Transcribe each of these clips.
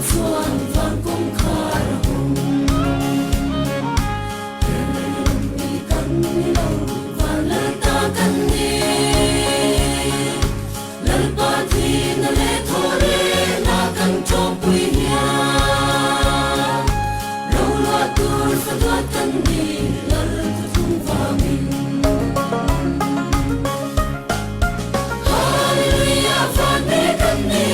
chuan van kum khar hum mi kan ni lo van la ta kan ni lal pa thi na le thore na kan chom pui nia lo la tur sa dua kan ni lal thum va min hallelujah van me kan ni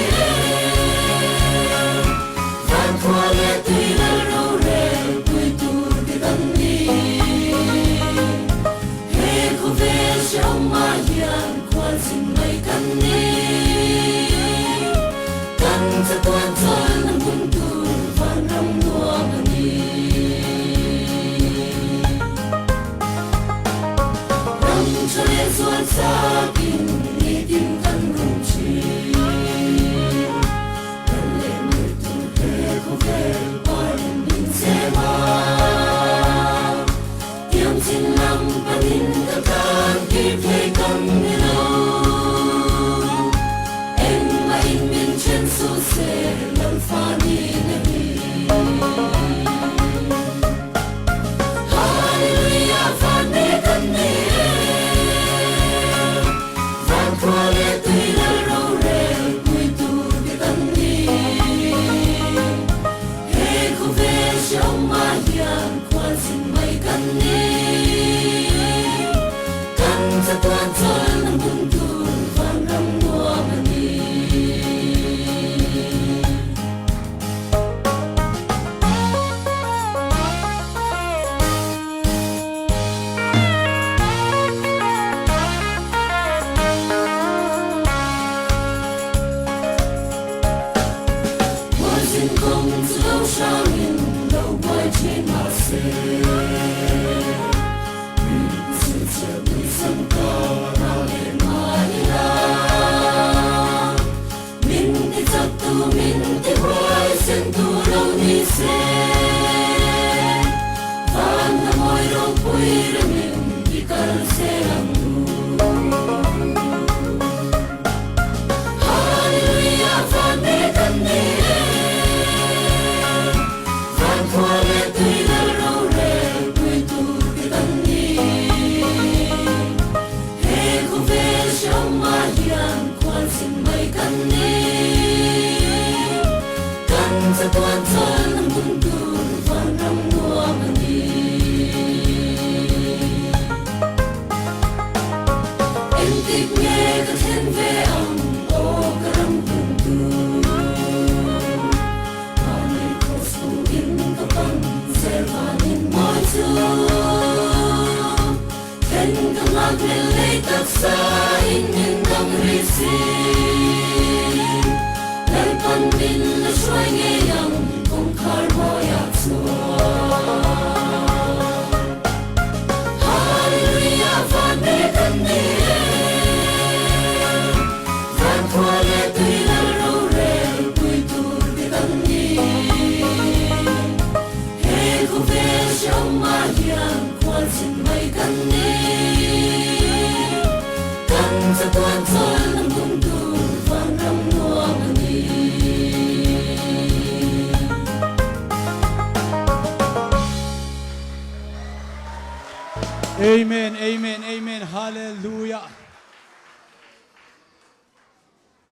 Amen, amen, amen, hallelujah.